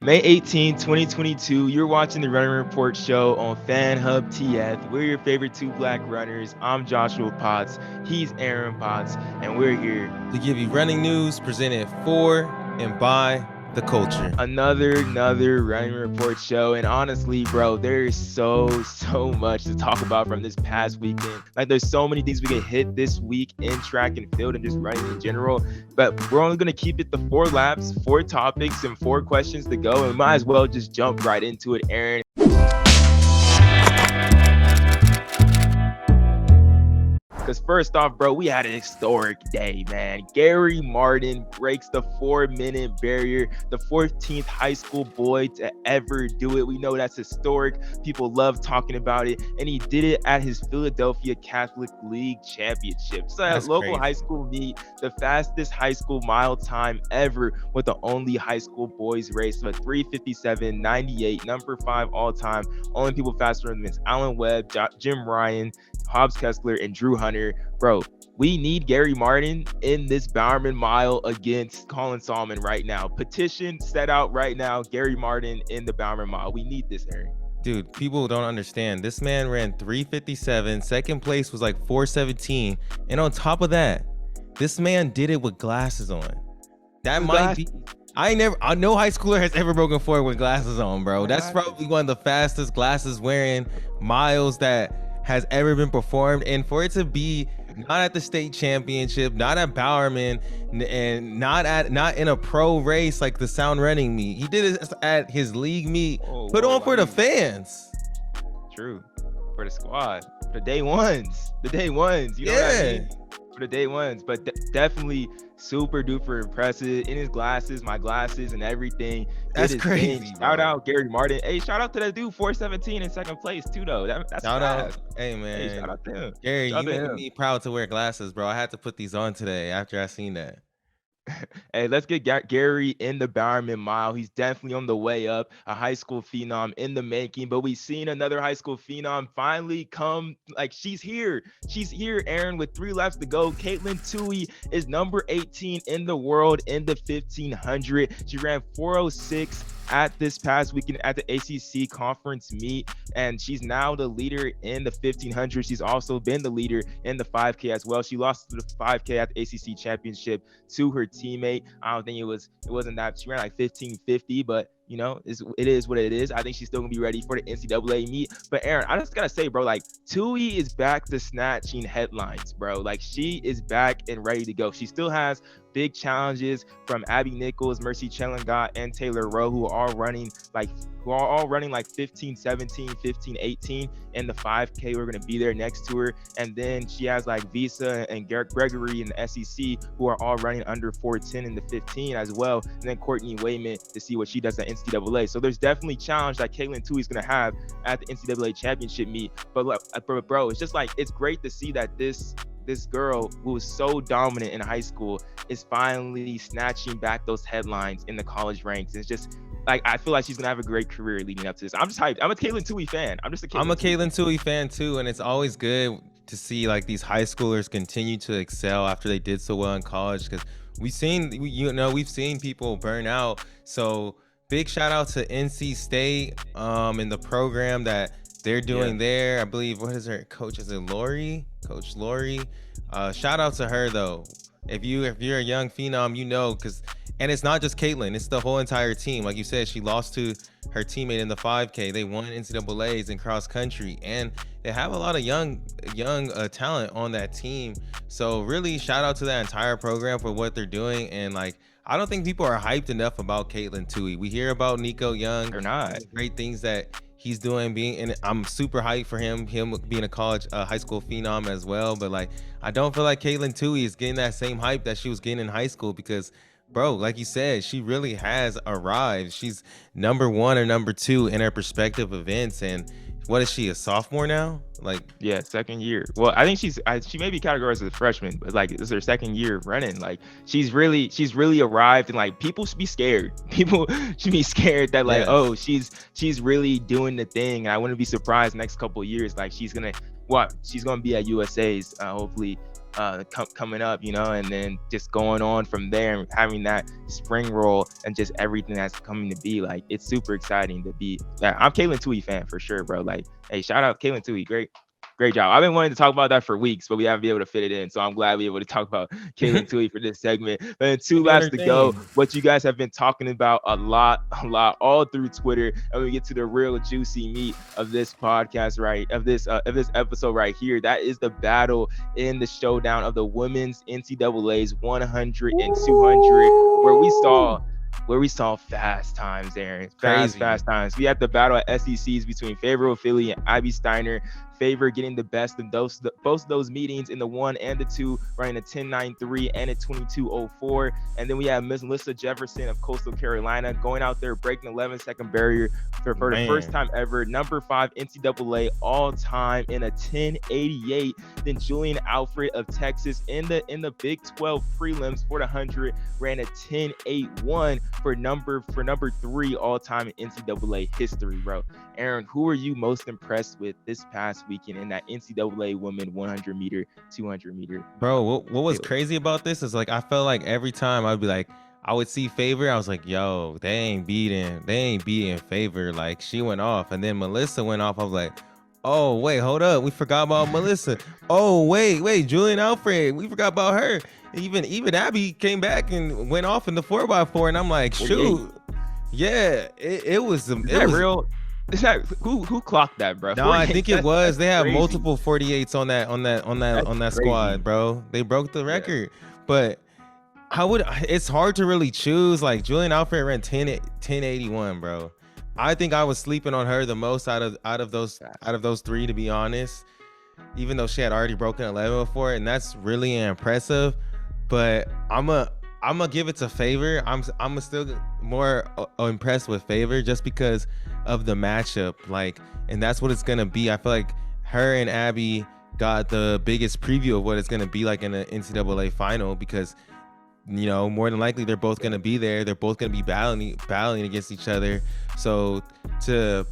May 18, 2022. You're watching the Running Report show on Fan Hub TF. We're your favorite two black runners. I'm Joshua Potts. He's Aaron Potts, and we're here. To give you running news presented for and by the culture. Another Running Report show. And honestly, bro, there's so much to talk about from this past weekend. Like, there's so many things we can hit this week in track and field and just running in general. But we're only going to keep it to 4 laps, 4 topics, and 4 questions to go. And we might as well just jump right into it, Aaron. Because first off, bro, we had an historic day, man. Gary Martin breaks the 4-minute barrier, the 14th high school boy to ever do it. We know that's historic. People love talking about it. And he did it at his Philadelphia Catholic League Championship. So at local high school meet, the fastest high school mile time ever with the only high school boys race of a 3:57.98, number 5 all time. Only people faster than this: Alan Webb, Jim Ryan, Hobbs Kessler, and Drew Hunter. Bro, we need Gary Martin in this Bowerman Mile against Colin Salmon right now. Petition set out right now. Gary Martin in the Bowerman Mile. We need this, Aaron. Dude, people don't understand. This man ran 3:57. Second place was like 4:17. And on top of that, this man did it with glasses on. That might be... no high schooler has ever broken forward with glasses on, bro. That's probably one of the fastest glasses wearing miles that has ever been performed. And for it to be not at the state championship, not at Bowerman, and not in a pro race like the Sound Running meet, he did it at his league meet. For the fans. True. For the squad. For the day ones. You know what I mean? For the day ones. But definitely super duper impressive in his glasses, my glasses, and everything. That's crazy. Shout out Gary Martin. Hey, shout out to that dude, 4:17 in second place too, though. That's shout fast. out. Hey man, shout out to him. Gary, you making me proud to wear glasses, bro. I had to put these on today after I seen that. Hey, let's get Gary in the Bowerman Mile. He's definitely on the way up, a high school phenom in the making. But we've seen another high school phenom finally come. Like, she's here, Aaron, with 3 laps to go. Katelyn Tuohy is number 18 in the world in the 1500. She ran 4:06 at this past weekend at the ACC conference meet, and she's now the leader in the 1500. She's also been the leader in the 5K as well. She lost the 5K at the ACC championship to her teammate. I don't think it wasn't that she ran like 15:50, but you know, it is what it is. I think she's still gonna be ready for the NCAA meet. But Aaron, I just gotta say, bro, like, Tuohy is back to snatching headlines, bro. Like, she is back and ready to go. She still has big challenges from Abby Nichols, Mercy Chelangat, and Taylor Rowe, who are all running like 15:17, 15:18 in the 5K. We're gonna be there next to her. And then she has like Visa and Garrett Gregory in the SEC, who are all running under 4:10 in the 15 as well. And then Courtney Wayman to see what she does at NCAA. So there's definitely challenge that Katelyn Tuohy is gonna have at the NCAA championship meet. But bro, it's just like, it's great to see that this girl who was so dominant in high school is finally snatching back those headlines in the college ranks. It's just like, I feel like she's gonna have a great career leading up to this. I'm just hyped. I'm a Katelyn Tuohy fan. I'm a Katelyn Tuohy fan too, and it's always good to see like these high schoolers continue to excel after they did so well in college, because we've seen people burn out. So big shout out to NC State in the program that they're doing there. I believe, what is her coach? Is it Lori? Coach Lori. Shout out to her though. If you're a young phenom, you know, and it's not just Katelyn, it's the whole entire team. Like you said, she lost to her teammate in the 5K. They won NCAAs in cross country, and they have a lot of young talent on that team. So really shout out to that entire program for what they're doing. And like, I don't think people are hyped enough about Katelyn Tuohy. We hear about Nico Young, or not great things that he's doing, and I'm super hyped for him being a high school phenom as well. But like, I don't feel like Katelyn Tuohy is getting that same hype that she was getting in high school, because bro, like you said, she really has arrived. She's number 1 or number 2 in her prospective events. And what is she, a sophomore now? Like, yeah, second year. Well, I think she may be categorized as a freshman, but like, it's her second year running. Like, she's really arrived, and like, people should be scared. People should be scared that like, oh, she's really doing the thing. And I wouldn't be surprised next couple of years, like, she's gonna be at USA's hopefully coming up, and then just going on from there and having that spring roll and just everything that's coming to be. Like, it's super exciting to be. Yeah, I'm Katelyn Tuohy fan for sure, bro. Like, hey, shout out Katelyn Tuohy, great job. I've been wanting to talk about that for weeks, but we haven't been able to fit it in. So I'm glad we're able to talk about Katelyn Tuohy for this segment. But then two Keep me laps to go. entertained. What you guys have been talking about a lot, all through Twitter, and we get to the real juicy meat of this podcast, right? Of this episode right here. That is the battle in the showdown of the women's NCAA's 100 and 200, where we saw fast times, Aaron. Fast times. We had the battle at SECs between Favour Ofili and Abby Steiner. Favour getting the best of both of those meetings in the 1 and the 2, running a 10.93 and a 22.04. And then we have Miss Melissa Jefferson of Coastal Carolina going out there breaking the 11-second barrier for the first time ever. Number 5 NCAA all time in a 10.88. Then Julien Alfred of Texas in the Big 12 prelims for the 100 ran a 10.81 for number 3 all time in NCAA history, bro. Aaron, who are you most impressed with this past weekend in that NCAA women 100 meter, 200 meter? Bro, what was crazy about this is like I felt like every time I'd be like, I would see Favour, I was like, yo, they ain't beating Favour. Like, she went off, and then Melissa went off. I was like, oh wait, hold up, we forgot about Melissa. Oh wait, Julien Alfred, we forgot about her. Even Abby came back and went off in the 4x4, and I'm like, shoot, yeah, it was real. Is that who clocked that, bro? No, I think it was. They have multiple 48s on that squad, bro. They broke the record. But it's hard to really choose. Like, Julien Alfred ran 10.81, bro. I think I was sleeping on her the most out of those three, to be honest. Even though she had already broken 11 before, and that's really impressive. But I'm gonna give it to Favour. I'm still more impressed with Favour just because of the matchup, like, and that's what it's gonna be. I feel like her and Abby got the biggest preview of what it's gonna be like in the NCAA final, because more than likely they're both gonna be there. They're both gonna be battling against each other. So to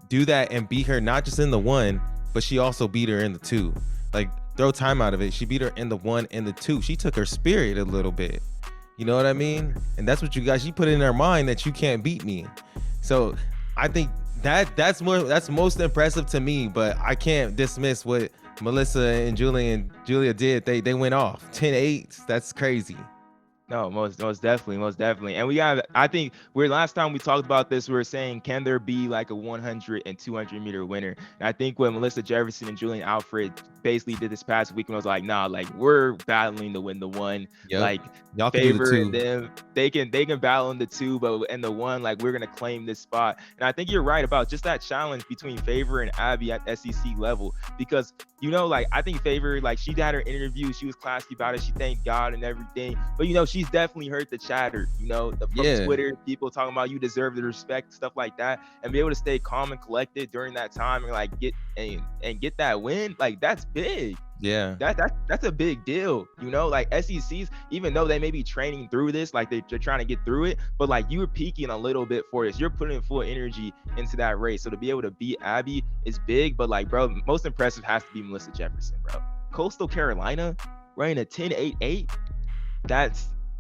do that and beat her not just in the 1, but she also beat her in the 2. Like, throw time out of it. She beat her in the 1 and the 2. She took her spirit a little bit. You know what I mean? And that's what she put in her mind, that you can't beat me. So I think that's most impressive to me, but I can't dismiss what Melissa and Julia did. They went off 10.8. That's crazy. No, most definitely. And I think last time we talked about this, we were saying, can there be like a 100 and 200 meter winner? And I think what Melissa Jefferson and Julien Alfred basically did this past weekend was like, nah, like, we're battling to win the 1. Yep. Like, y'all can Favour do the 2. and them, they can battle in the 2, but in the 1, like, we're gonna claim this spot. And I think you're right about just that challenge between Favour and Abby at SEC level, because like, I think Favour, like, she had her interview, she was classy about it, she thanked God and everything, but she's definitely heard the chatter, from Twitter, people talking about you deserve the respect, stuff like that, and be able to stay calm and collected during that time and like get that win, like, that's big. Yeah, that's a big deal. Like, SECs, even though they may be training through this, like, they're trying to get through it, but like, you were peaking a little bit for this. You're putting full energy into that race. So to be able to beat Abby is big. But like, bro, most impressive has to be Melissa Jefferson, bro. Coastal Carolina running a 10.88.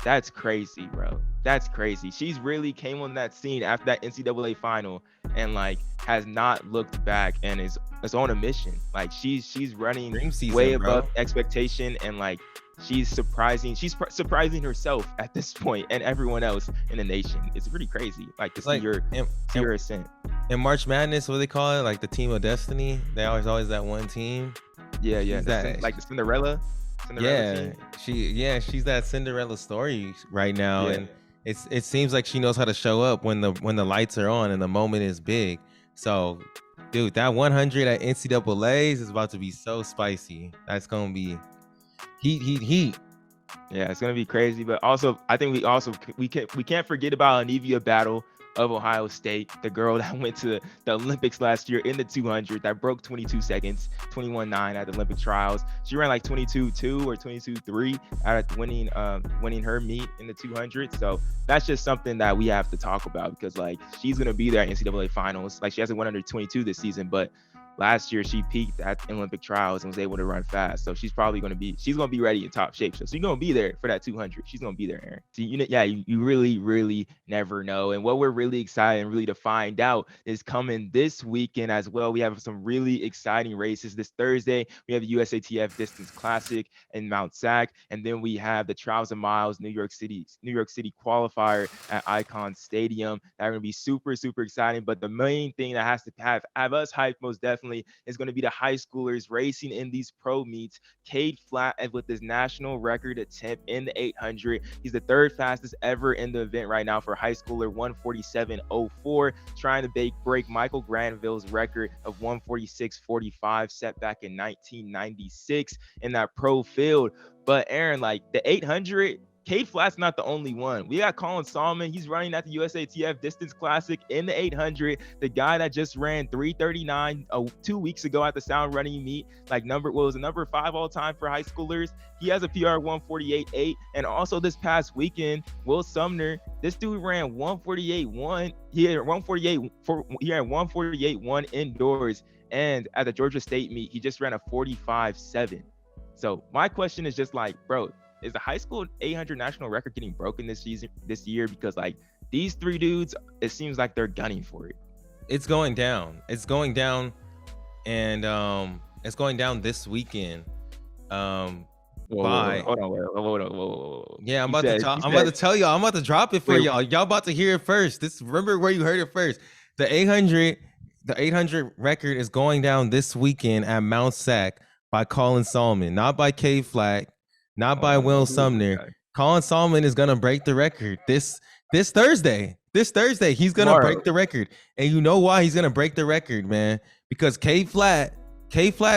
That's crazy, bro. That's crazy. She's really came on that scene after that NCAA final and like has not looked back and is on a mission. Like, she's running way above expectation, and like she's surprising herself at this point and everyone else in the nation. It's pretty crazy. Like, to see her ascent. In March Madness, what do they call it? Like the team of destiny. They always that one team. Yeah. Like the Cinderella team. She's that Cinderella story right now, and it seems like she knows how to show up when the lights are on and the moment is big. So, dude, that 100 at NCAA's is about to be so spicy. That's gonna be heat. Yeah, it's gonna be crazy. But also, I think we can't forget about Anivia Battle of Ohio State, the girl that went to the Olympics last year in the 200, that broke 22 seconds, 21.9 at the Olympic trials. She ran like 22.2 or 22.3 at winning her meet in the 200. So that's just something that we have to talk about, because like, she's gonna be there at NCAA finals. Like, she hasn't won under 22 this season, but last year she peaked at Olympic trials and was able to run fast. So she's probably going to be ready in top shape. So she's going to be there for that 200. She's going to be there, Aaron. So you really, really never know. And what we're really excited and really to find out is coming this weekend as well. We have some really exciting races this Thursday. We have the USATF Distance Classic in Mount Sac, and then we have the Trials of Miles New York City qualifier at Icon Stadium. That are going to be super, super exciting. But the main thing that has to have us hyped most definitely is going to be the high schoolers racing in these pro meets. Cade Flat with his national record attempt in the 800. He's the third fastest ever in the event right now for high schooler, 147.04, trying to break Michael Granville's record of 146.45 set back in 1996 in that pro field. But Aaron, like the 800, Cade Flat's not the only one. We got Colin Solomon. He's running at the USATF Distance Classic in the 800. The guy that just ran 3:39 2 weeks ago at the Sound Running meet, was number 5 all time for high schoolers. He has a PR 148.8. And also this past weekend, Will Sumner, this dude ran 148.1. He ran 148.1 indoors. And at the Georgia State meet, he just ran a 45.7. So my question is just like, bro, is the high school 800 national record getting broken this year? Because like these 3 dudes, it seems like they're gunning for it. It's going down. And it's going down this weekend. Hold on. Yeah, I'm about to tell y'all. I'm about to drop it for y'all. Y'all about to hear it first. Remember where you heard it first. The 800 record is going down this weekend at Mount Sac by Colin Solomon, not by Cade Flat, not by Will Sumner. Okay. Colin Solomon is gonna break the record this Thursday. This Thursday, he's gonna break the record, and you know why he's gonna break the record, man? Because Cade Flat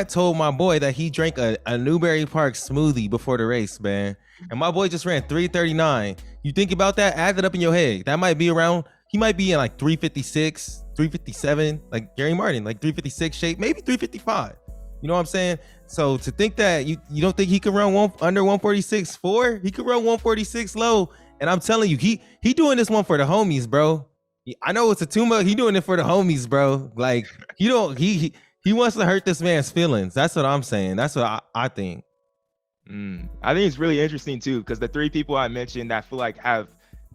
told my boy that he drank a Newberry Park smoothie before the race, man. And my boy just ran 3:39. You think about that? Add it up in your head. That might be around. He might be in like 3:56, 3:57, like Gary Martin, like 3:56 shape, maybe 3:55. You know what I'm saying? So to think that you don't think he could run under 146.4, he could run 146 low. And I'm telling you, he doing this one for the homies, bro. I know it's a too much. He doing it for the homies, bro. Like he wants to hurt this man's feelings. That's what I'm saying. That's what I think. I think it's really interesting too, because the 3 people I mentioned that I feel like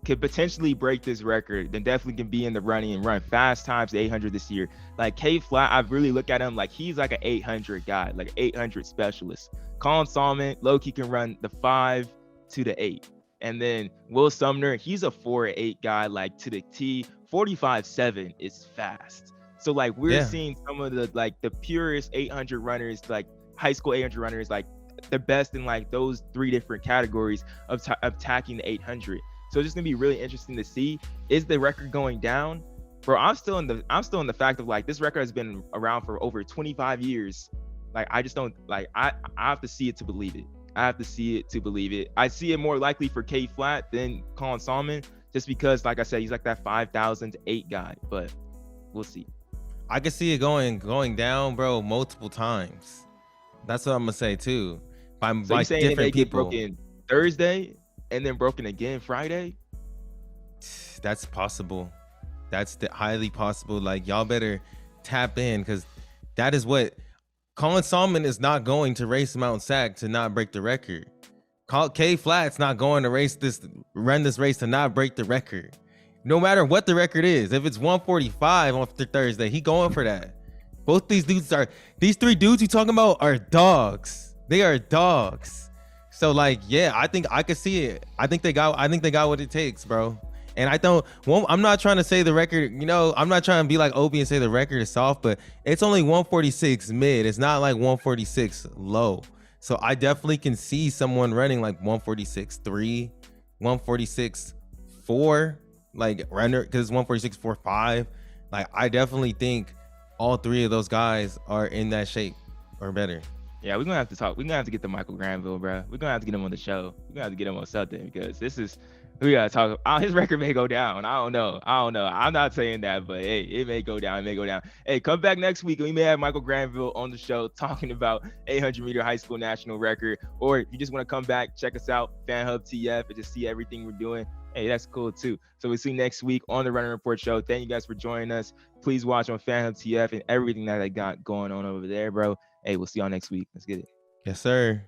could potentially break this record, then definitely can be in the running and run fast times 800 this year. Like Cade Flat, I've really looked at him like he's like an 800 guy, like an 800 specialist. Colin Solomon, low-key can run the 5 to the 8. And then Will Sumner, he's a 4-8 guy, like to the T. 45.7 is fast. So like we're seeing some of the purest 800 runners, like high school 800 runners, like the best in like those 3 different categories of attacking the 800. So it's just gonna be really interesting to see, is the record going down? Bro, I'm still in the fact of like this record has been around for over 25 years. Like I just don't like I have to see it to believe it. I see it more likely for Cade Flat than Colin Solomon, just because like I said, he's like that 5,008 guy. But we'll see. I can see it going down, bro, multiple times. That's what I'm gonna say too. By like different people. Broken Thursday and then broken again Friday. That's possible. That's highly possible. Like y'all better tap in, because that is what Colin Solomon is not going to race Mount Sac to not break the record. Cade Flat's not going to run this race to not break the record. No matter what the record is, if it's 145 on Thursday, he going for that. Both these 3 dudes you talking about are dogs. They are dogs. So like, yeah, I think I could see it. I think they got what it takes, bro. And I'm not trying to say the record, I'm not trying to be like Obi and say the record is soft, but it's only 146 mid. It's not like 146 low. So I definitely can see someone running like 146.3, 146.4, like runner, because it's 146.45. Like I definitely think all 3 of those guys are in that shape or better. Yeah, we're gonna have to talk. We're gonna have to get the Michael Granville, bro. We're gonna have to get him on the show. We're gonna have to get him on something, because we gotta talk. His record may go down. I don't know. I'm not saying that, but hey, it may go down. Hey, come back next week and we may have Michael Granville on the show talking about 800-meter high school national record. Or if you just want to come back, check us out, FanHub TF, and just see everything we're doing. Hey, that's cool too. So we'll see you next week on the Running Report Show. Thank you guys for joining us. Please watch on Fan TF and everything that I got going on over there, bro. Hey, we'll see y'all next week. Let's get it. Yes, sir.